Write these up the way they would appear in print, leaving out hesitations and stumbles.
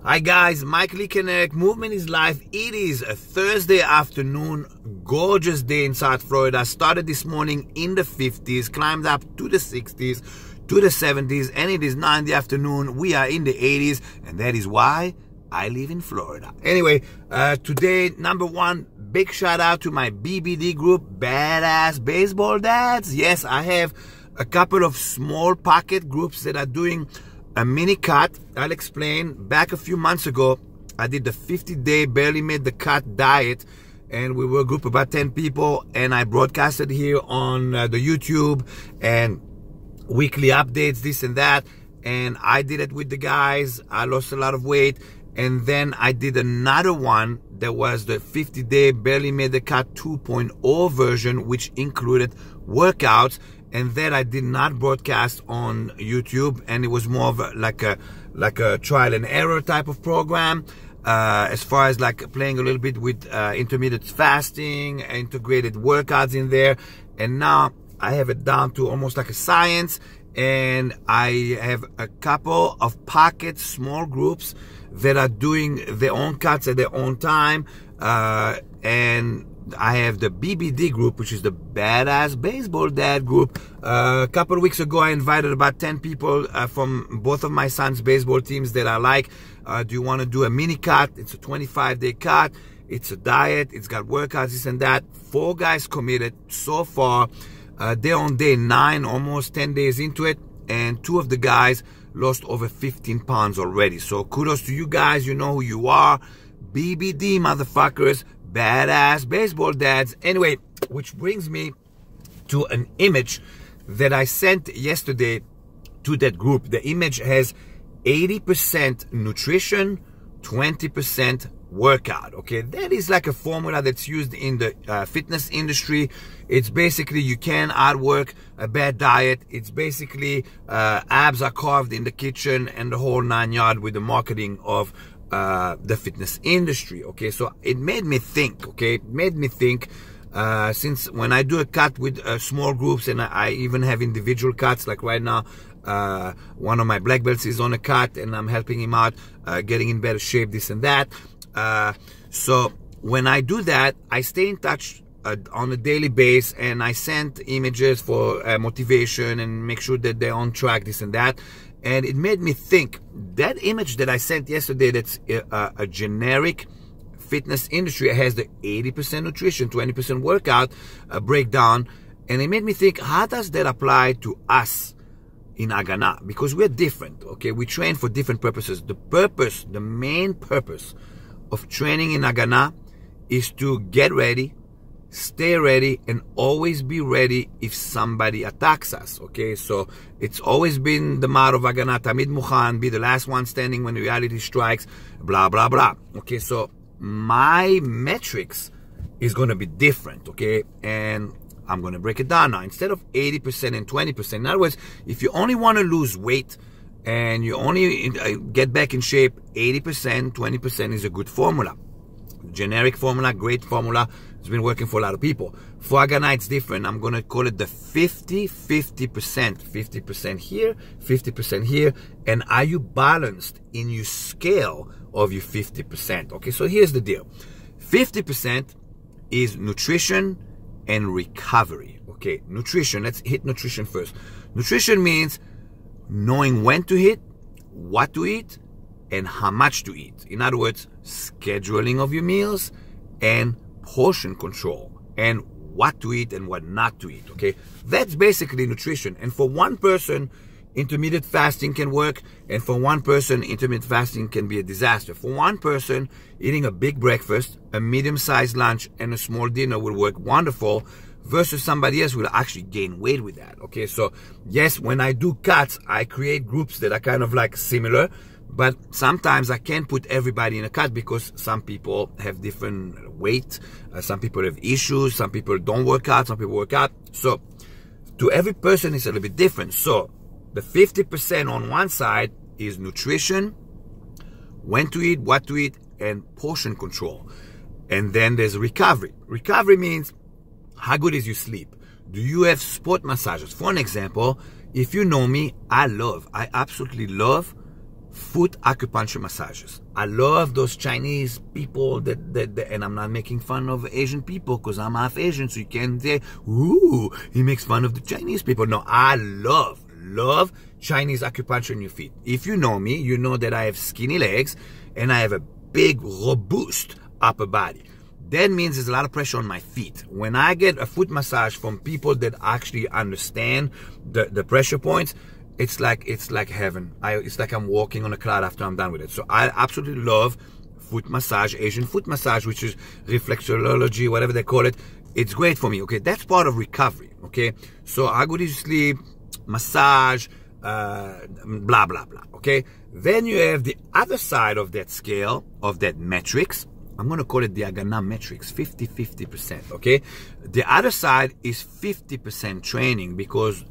Hi guys, Mike Lickeneck, Movement is Life. It is a Thursday afternoon, gorgeous day in South Florida. Started this morning in the 50s, climbed up to the 60s, to the 70s, and it is 9 in the afternoon. We are in the 80s, and that is why I live in Florida. Anyway, today, number one, big shout out to my BBD group, Badass Baseball Dads. Yes, I have a couple of small pocket groups that are doing a mini cut. I'll explain. Back a few months ago, I did the 50-day barely made the cut diet, and we were a group of about 10 people, and I broadcasted here on the YouTube and weekly updates, this and that, and I did it with the guys. I lost a lot of weight, and then I did another one that was the 50-day barely made the cut 2.0 version, which included workouts. And that I did not broadcast on YouTube, and it was more of like a trial and error type of program, as far as like playing a little bit with intermittent fasting, integrated workouts in there. And now I have it down to almost like a science, and I have a couple of pocket small groups that are doing their own cuts at their own time, and I have the BBD group, which is the Badass Baseball Dad group. A couple of weeks ago, I invited about 10 people from both of my son's baseball teams that are like, do you want to do a mini cut? It's a 25-day cut. It's a diet. It's got workouts, this and that. 4 guys committed so far. They're on day 9, almost 10 days into it. And 2 of the guys lost over 15 pounds already. So kudos to you guys. You know who you are. BBD, motherfuckers. Badass Baseball Dads. Anyway, which brings me to an image that I sent yesterday to that group. The image has 80% nutrition, 20% workout. Okay, that is like a formula that's used in the fitness industry. It's basically you can outwork a bad diet. It's basically abs are carved in the kitchen and the whole 9 yards with the marketing of the fitness industry. Okay, so it made me think. Okay, it made me think, since when I do a cut with small groups, and I even have individual cuts, like right now one of my black belts is on a cut and I'm helping him out, getting in better shape, this and that. So when I do that, I stay in touch on a daily basis, and I send images for motivation and make sure that they're on track, this and that. And it made me think, that image that I sent yesterday, that's a generic fitness industry, has the 80% nutrition, 20% workout breakdown. And it made me think, how does that apply to us in HaganaH? Because we're different, okay? We train for different purposes. The main purpose of training in HaganaH is to get ready, stay ready, and always be ready if somebody attacks us. Okay, so it's always been the motto of HaganaH, Tamid Mukhan, be the last one standing when reality strikes, blah blah blah. Okay, so my metrics is going to be different. Okay, and I'm going to break it down now. Instead of 80% and 20%, in other words, if you only want to lose weight and you only get back in shape, 80%, 20% is a good formula. Generic formula, great formula. It's been working for a lot of people. For HaganaH, it's different. I'm going to call it the 50-50%. 50% here, 50% here. And are you balanced in your scale of your 50%? Okay, so here's the deal. 50% is nutrition and recovery. Okay, nutrition. Let's hit nutrition first. Nutrition means knowing when to hit, what to eat, and how much to eat. In other words, scheduling of your meals and portion control, and what to eat and what not to eat. Okay, that's basically nutrition. And for one person, intermittent fasting can work, and for one person, intermittent fasting can be a disaster. For one person, eating a big breakfast, a medium-sized lunch, and a small dinner will work wonderful, versus somebody else will actually gain weight with that. Okay, so yes, when I do cuts, I create groups that are kind of like similar, but sometimes I can't put everybody in a cut because some people have different weight, some people have issues, some people don't work out, some people work out. So to every person it's a little bit different. So the 50% on one side is nutrition, when to eat, what to eat, and portion control. And then there's recovery. Recovery means how good is your sleep? Do you have sport massages? For an example, if you know me, I absolutely love foot acupuncture massages. I love those Chinese people and I'm not making fun of Asian people because I'm half Asian, so you can't say, ooh, he makes fun of the Chinese people. No, I love Chinese acupuncture in your feet. If you know me, you know that I have skinny legs and I have a big, robust upper body. That means there's a lot of pressure on my feet. When I get a foot massage from people that actually understand the pressure points, it's like heaven. It's like I'm walking on a cloud after I'm done with it. So I absolutely love foot massage, Asian foot massage, which is reflexology, whatever they call it. It's great for me, okay? That's part of recovery, okay? So I go to sleep, massage, blah, blah, blah, okay? Then you have the other side of that scale, of that matrix. I'm going to call it the HaganaH Matrix, 50-50%, okay? The other side is 50% training, because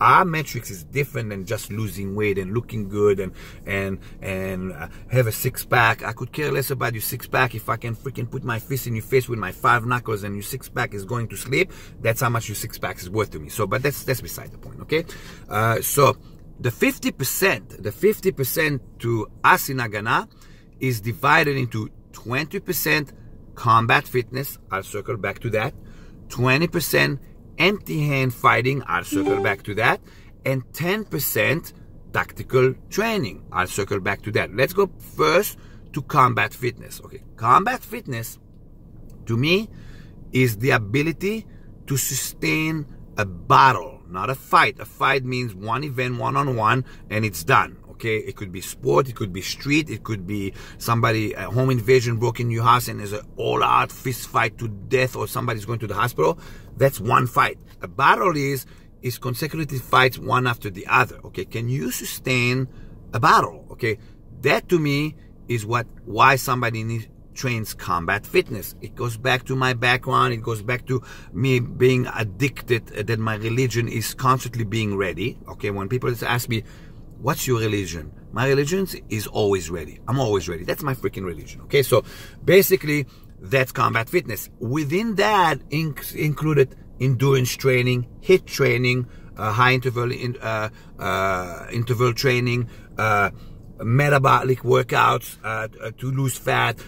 our metrics is different than just losing weight and looking good and have a six-pack. I could care less about your six-pack if I can freaking put my fist in your face with my 5 knuckles and your six-pack is going to sleep. That's how much your six-pack is worth to me. So, but that's beside the point, okay? So the 50% to us in HaganaH is divided into 20% combat fitness. I'll circle back to that. 20% empty hand fighting, I'll circle back to that, and 10% tactical training, I'll circle back to that. Let's go first to combat fitness. Okay, combat fitness to me is the ability to sustain a battle, not a fight. A fight means one event, one-on-one, and it's done. Okay, it could be sport, it could be street, it could be somebody, a home invasion broke in your house and there's an all-out fist fight to death, or somebody's going to the hospital. That's one fight. A battle is consecutive fights one after the other. Okay, can you sustain a battle? Okay, that to me is why somebody trains combat fitness. It goes back to my background. It goes back to me being addicted, that my religion is constantly being ready. Okay, when people ask me, what's your religion? My religion is always ready. I'm always ready. That's my freaking religion. Okay, so basically that's combat fitness. Within that included endurance training, HIIT training, high interval training, metabolic workouts to lose fat,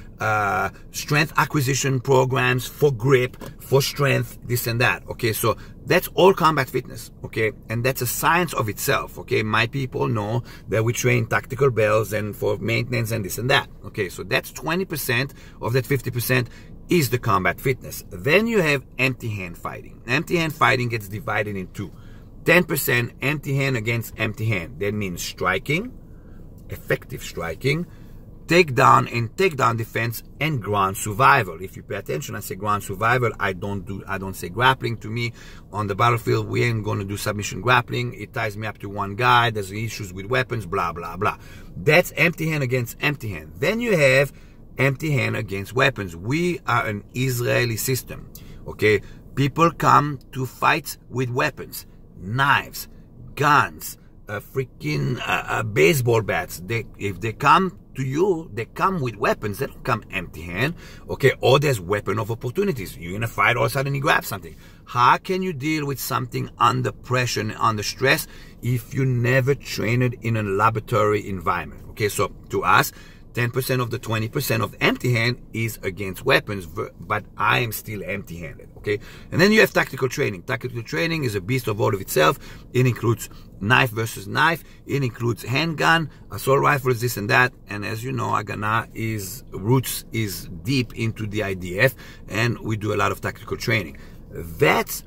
strength acquisition programs for grip, for strength, this and that. Okay, so that's all combat fitness. Okay, and that's a science of itself. Okay, my people know that we train tactical bells and for maintenance and this and that. Okay, so that's 20% of that 50% is the combat fitness. Then you have empty hand fighting. Empty hand fighting gets divided in two. 10% empty hand against empty hand. That means striking, effective striking, takedown and takedown defense, and ground survival. If you pay attention, I say ground survival. I don't say grappling. To me, on the battlefield, we ain't going to do submission grappling. It ties me up to one guy. There's issues with weapons, blah, blah, blah. That's empty hand against empty hand. Then you have empty hand against weapons. We are an Israeli system. Okay, people come to fights with weapons, knives, guns, freaking baseball bats. If they come to you, they come with weapons. They don't come empty-hand. Okay, or there's weapon of opportunities. You're in a fight, all of a sudden you grab something. How can you deal with something under pressure and under stress if you never train it in a laboratory environment? Okay, so to us, 10% of the 20% of empty hand is against weapons, but I am still empty-handed, okay? And then you have tactical training. Tactical training is a beast of all of itself. It includes knife versus knife. It includes handgun, assault rifles, this and that. And as you know, HaganaH roots is deep into the IDF, and we do a lot of tactical training. That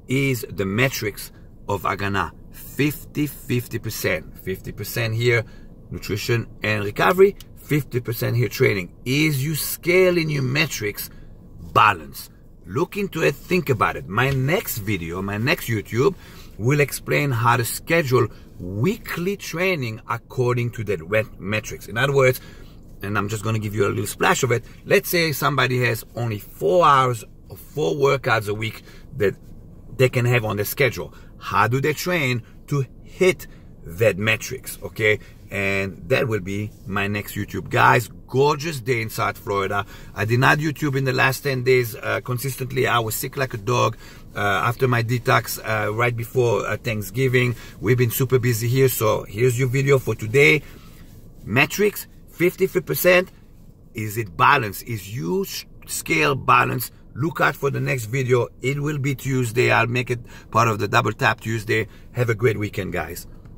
is the metrics of HaganaH. 50-50%. 50% here, nutrition and recovery. 50% here training. Is you scaling your metrics balance? Look into it, think about it. My next video, my next YouTube will explain how to schedule weekly training according to that metrics. In other words, and I'm just going to give you a little splash of it. Let's say somebody has only 4 hours or 4 workouts a week that they can have on their schedule. How do they train to hit that metrics? Okay, and that will be my next YouTube. Guys, gorgeous day in South Florida. I did not YouTube in the last 10 days consistently. I was sick like a dog after my detox right before Thanksgiving. We've been super busy here, so here's your video for today. Matrix, 53%. Is it balance? Is you scale balance? Look out for the next video. It will be Tuesday. I'll make it part of the Double Tap Tuesday. Have a great weekend, guys.